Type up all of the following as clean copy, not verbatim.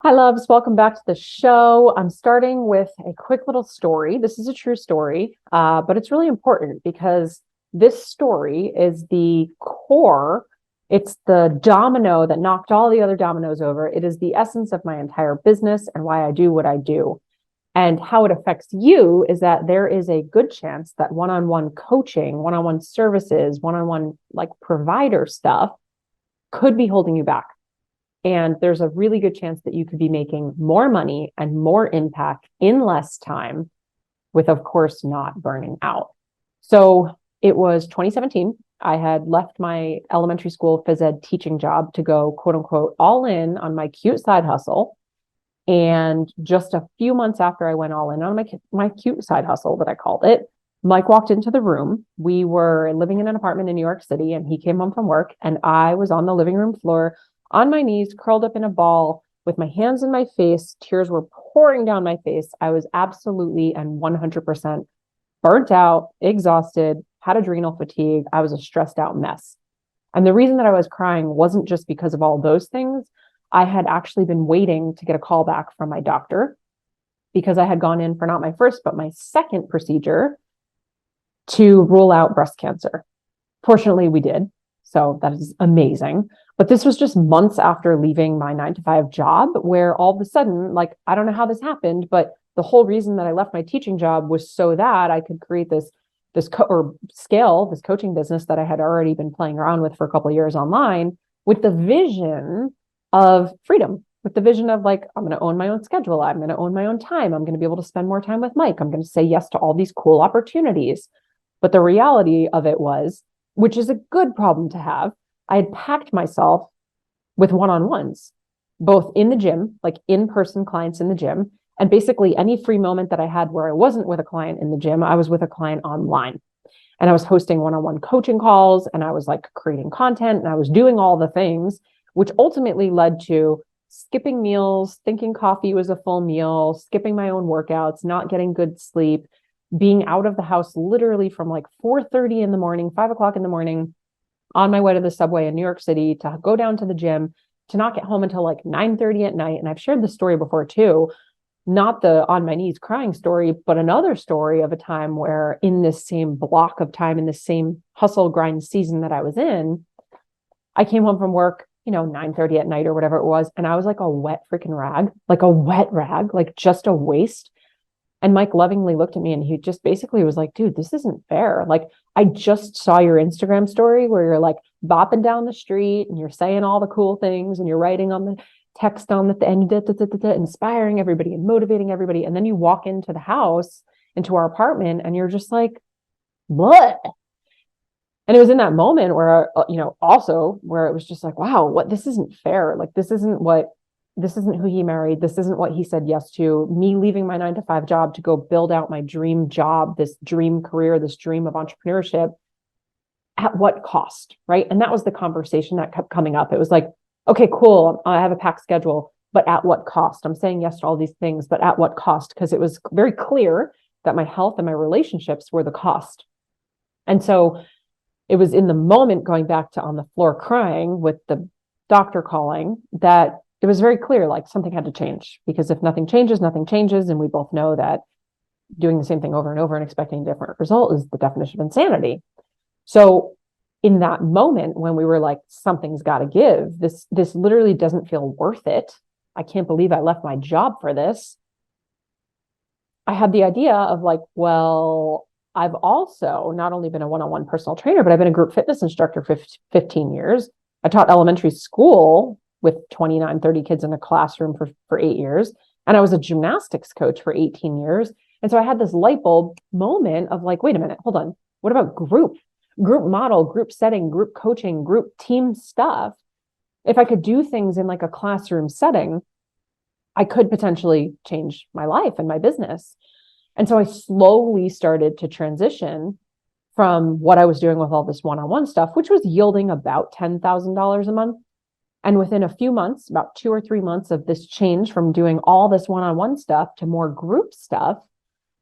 Hi, loves. Welcome back to the show. I'm starting with a quick little story. This is a true story, but it's really important because this story is the core. It's the domino that knocked all the other dominoes over. It is the essence of my entire business and why I do what I do. And how it affects you is that there is a good chance that one-on-one coaching, one-on-one services, one-on-one like provider stuff could be holding you back. And there's a really good chance that you could be making more money and more impact in less time with, of course, not burning out. So it was 2017. I had left my elementary school phys ed teaching job to go, quote unquote, all in on my cute side hustle. And just a few months after I went all in on my cute side hustle, that I called it, Mike walked into the room. We were living in an apartment in New York City, and he came home from work, and I was on the living room floor on my knees, curled up in a ball with my hands in my face. Tears were pouring down my face. I was absolutely and 100% burnt out, exhausted, had adrenal fatigue. I was a stressed out mess. And the reason that I was crying wasn't just because of all those things. I had actually been waiting to get a call back from my doctor because I had gone in for not my first, but my second procedure to rule out breast cancer. Fortunately, we did. So that is amazing. But this was just months after leaving my 9 to 5 job, where all of a sudden, like, I don't know how this happened, but the whole reason that I left my teaching job was so that I could create this coaching business that I had already been playing around with for a couple of years online, with the vision of freedom, with the vision of like, I'm going to own my own schedule. I'm going to own my own time. I'm going to be able to spend more time with Mike. I'm going to say yes to all these cool opportunities. But the reality of it was, which is a good problem to have, I had packed myself with one-on-ones, both in the gym, like in-person clients in the gym, and basically any free moment that I had where I wasn't with a client in the gym, I was with a client online. And I was hosting one-on-one coaching calls, and I was like creating content, and I was doing all the things, which ultimately led to skipping meals, thinking coffee was a full meal, skipping my own workouts, not getting good sleep, being out of the house literally from like 4:30 in the morning, 5 o'clock in the morning, on my way to the subway in New York City to go down to the gym, to not get home until like 9:30 at night. And I've shared this story before too, not the on my knees crying story, but another story of a time where in this same block of time, in the same hustle grind season that I was in, I came home from work, 9:30 at night or whatever it was. And I was like a wet freaking rag, like a wet rag, like just a waste. And Mike lovingly looked at me and he just basically was like, dude, this isn't fair. Like, I just saw your Instagram story where you're like bopping down the street and you're saying all the cool things and you're writing on the text on the end, inspiring everybody and motivating everybody. And then you walk into the house, into our apartment, and you're just like, what? And it was in that moment where, also where it was just like, wow, this isn't fair. Like, this isn't who he married. This isn't what he said yes to. Me leaving my 9 to 5 job to go build out my dream job, this dream career, this dream of entrepreneurship, at what cost, right? And that was the conversation that kept coming up. It was like, okay, cool, I have a packed schedule, but at what cost? I'm saying yes to all these things, but at what cost? Because it was very clear that my health and my relationships were the cost. And so it was in the moment, going back to on the floor crying with the doctor calling, that it was very clear, like something had to change, because if nothing changes, nothing changes. And we both know that doing the same thing over and over and expecting a different result is the definition of insanity. So in that moment when we were like, something's got to give, this literally doesn't feel worth it. I can't believe I left my job for this. I had the idea of like, well, I've also not only been a one-on-one personal trainer, but I've been a group fitness instructor for 15 years. I taught elementary school with 29, 30 kids in a classroom for 8 years. And I was a gymnastics coach for 18 years. And so I had this light bulb moment of like, wait a minute, hold on. What about group model, group setting, group coaching, group team stuff? If I could do things in like a classroom setting, I could potentially change my life and my business. And so I slowly started to transition from what I was doing with all this one-on-one stuff, which was yielding about $10,000 a month. And within a few months, about 2 or 3 months of this change from doing all this one-on-one stuff to more group stuff,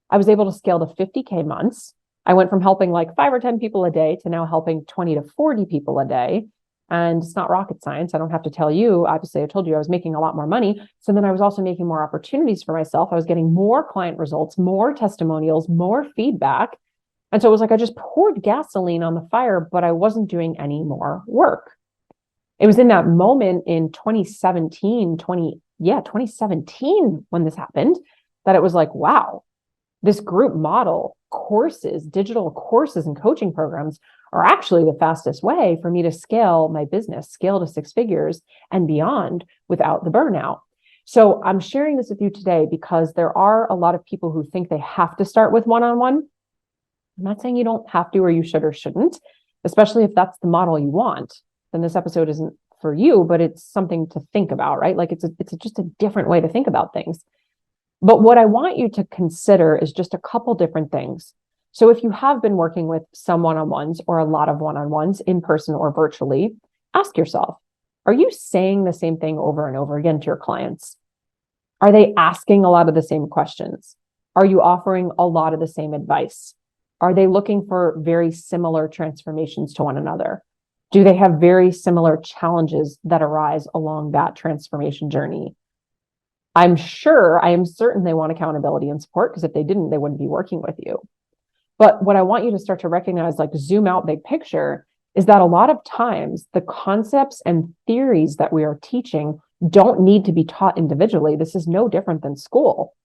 I was able to scale to 50K months. I went from helping like 5 or 10 people a day to now helping 20 to 40 people a day. And it's not rocket science. I don't have to tell you. Obviously, I told you I was making a lot more money. So then I was also making more opportunities for myself. I was getting more client results, more testimonials, more feedback. And so it was like I just poured gasoline on the fire, but I wasn't doing any more work. It was in that moment in 2017 when this happened, that it was like, wow, this group model courses, digital courses and coaching programs are actually the fastest way for me to scale my business, scale to six figures and beyond without the burnout. So I'm sharing this with you today because there are a lot of people who think they have to start with one-on-one. I'm not saying you don't have to, or you should or shouldn't, especially if that's the model you want. Then this episode isn't for you, but it's something to think about, right? Like it's just a different way to think about things. But what I want you to consider is just a couple different things. So if you have been working with some one-on-ones or a lot of one-on-ones in person or virtually, ask yourself, are you saying the same thing over and over again to your clients? Are they asking a lot of the same questions? Are you offering a lot of the same advice? Are they looking for very similar transformations to one another? Do they have very similar challenges that arise along that transformation journey? I am certain they want accountability and support, because if they didn't, they wouldn't be working with you. But what I want you to start to recognize, like zoom out big picture, is that a lot of times the concepts and theories that we are teaching don't need to be taught individually. This is no different than school.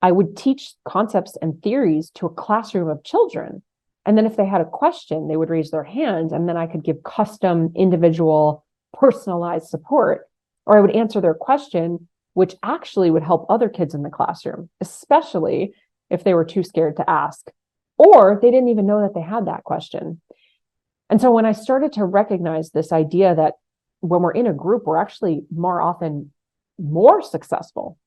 I would teach concepts and theories to a classroom of children. And then if they had a question, they would raise their hand, and then I could give custom, individual, personalized support, or I would answer their question, which actually would help other kids in the classroom, especially if they were too scared to ask, or they didn't even know that they had that question. And so when I started to recognize this idea that when we're in a group, we're actually more often more successful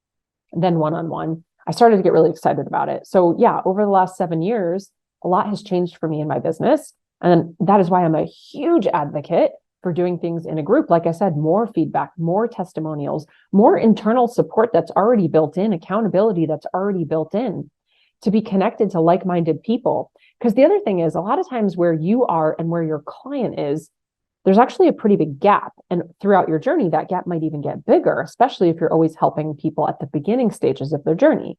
than one-on-one, I started to get really excited about it. So yeah, over the last 7 years, a lot has changed for me in my business. And that is why I'm a huge advocate for doing things in a group. Like I said, more feedback, more testimonials, more internal support that's already built in, accountability that's already built in, to be connected to like-minded people. Because the other thing is, a lot of times where you are and where your client is, there's actually a pretty big gap. And throughout your journey, that gap might even get bigger, especially if you're always helping people at the beginning stages of their journey.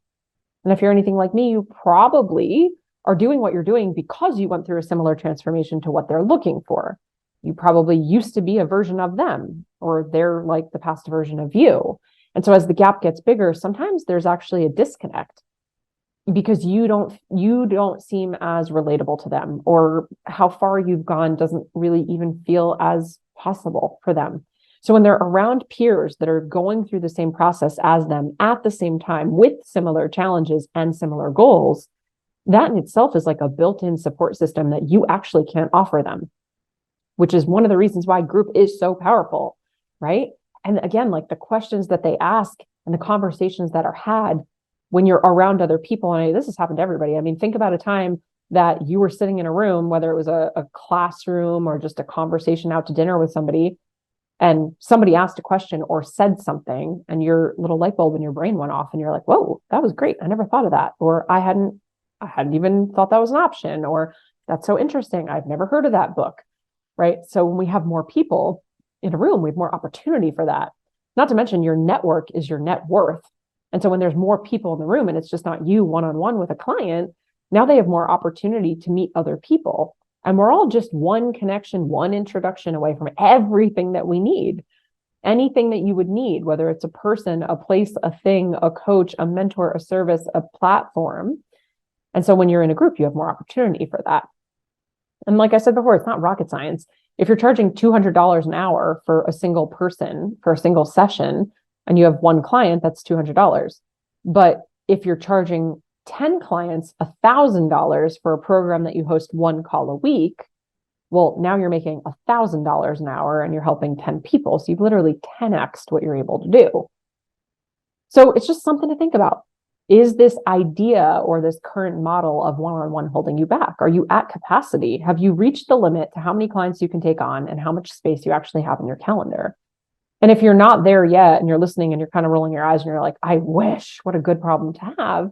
And if you're anything like me, you probably are doing what you're doing because you went through a similar transformation to what they're looking for. You probably used to be a version of them, or they're like the past version of you. And so as the gap gets bigger, sometimes there's actually a disconnect because you don't seem as relatable to them, or how far you've gone doesn't really even feel as possible for them. So when they're around peers that are going through the same process as them at the same time with similar challenges and similar goals, that in itself is like a built-in support system that you actually can't offer them, which is one of the reasons why group is so powerful, right? And again, like the questions that they ask and the conversations that are had when you're around other people, and this has happened to everybody. I mean, think about a time that you were sitting in a room, whether it was a classroom or just a conversation out to dinner with somebody, and somebody asked a question or said something, and your little light bulb in your brain went off, and you're like, whoa, that was great. I never thought of that. Or I hadn't even thought that was an option, or that's so interesting. I've never heard of that book, right? So when we have more people in a room, we have more opportunity for that. Not to mention your network is your net worth. And so when there's more people in the room and it's just not you one-on-one with a client, now they have more opportunity to meet other people. And we're all just one connection, one introduction away from everything that we need. Anything that you would need, whether it's a person, a place, a thing, a coach, a mentor, a service, a platform. And so when you're in a group, you have more opportunity for that. And like I said before, it's not rocket science. If you're charging $200 an hour for a single person, for a single session, and you have one client, that's $200. But if you're charging 10 clients $1,000 for a program that you host one call a week, well, now you're making $1,000 an hour and you're helping 10 people. So you've literally 10x'd what you're able to do. So it's just something to think about. Is this idea or this current model of one-on-one holding you back? Are you at capacity? Have you reached the limit to how many clients you can take on and how much space you actually have in your calendar? And if you're not there yet and you're listening and you're kind of rolling your eyes and you're like, I wish, what a good problem to have,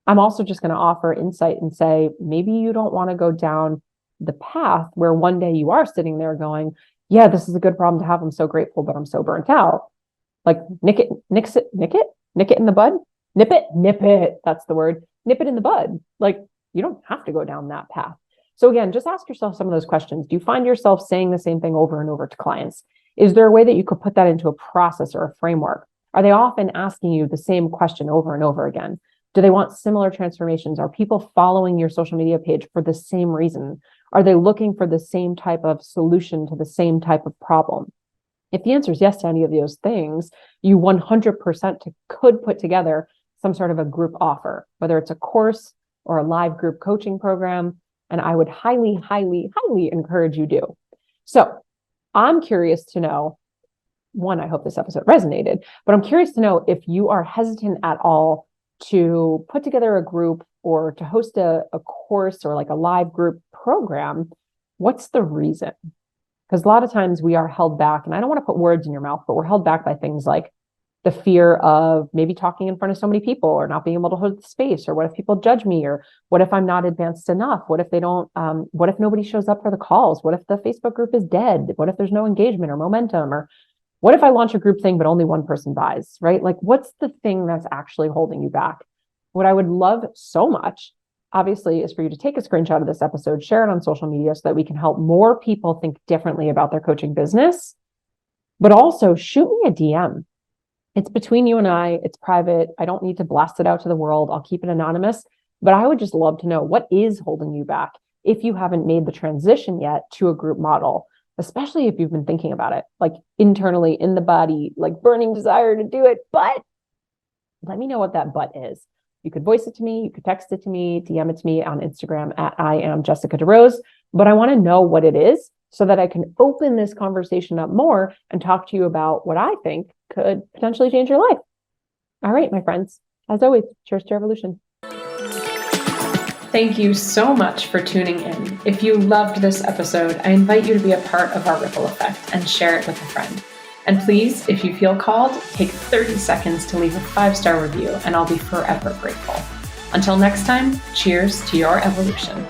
I'm also just going to offer insight and say, maybe you don't want to go down the path where one day you are sitting there going, yeah, this is a good problem to have. I'm so grateful, but I'm so burnt out. Like nick it in the bud, nip it. That's the word. Nip it in the bud. Like you don't have to go down that path. So again, just ask yourself some of those questions. Do you find yourself saying the same thing over and over to clients? Is there a way that you could put that into a process or a framework? Are they often asking you the same question over and over again? Do they want similar transformations? Are people following your social media page for the same reason? Are they looking for the same type of solution to the same type of problem? If the answer is yes to any of those things, you 100% could put together some sort of a group offer, whether it's a course or a live group coaching program. And I would highly, highly, highly encourage you do. So I'm curious to know, one, I hope this episode resonated, but I'm curious to know if you are hesitant at all to put together a group or to host a course or like a live group program. What's the reason? Because a lot of times we are held back, and I don't want to put words in your mouth, but we're held back by things like the fear of maybe talking in front of so many people or not being able to hold the space, or what if people judge me, or what if I'm not advanced enough? What if they don't, what if nobody shows up for the calls? What if the Facebook group is dead? What if there's no engagement or momentum? Or what if I launch a group thing, but only one person buys, right? Like what's the thing that's actually holding you back? What I would love so much, obviously, is for you to take a screenshot of this episode, share it on social media so that we can help more people think differently about their coaching business, but also shoot me a DM. It's between you and I, it's private. I don't need to blast it out to the world. I'll keep it anonymous, but I would just love to know what is holding you back if you haven't made the transition yet to a group model, especially if you've been thinking about it, like internally in the body, like burning desire to do it, but let me know what that but is. You could voice it to me, you could text it to me, DM it to me on Instagram at I am Jessica DeRose, but I want to know what it is so that I can open this conversation up more and talk to you about what I think could potentially change your life. All right, my friends, as always, cheers to evolution. Thank you so much for tuning in. If you loved this episode, I invite you to be a part of our ripple effect and share it with a friend. And please, if you feel called, take 30 seconds to leave a 5-star review, and I'll be forever grateful. Until next time, cheers to your evolution.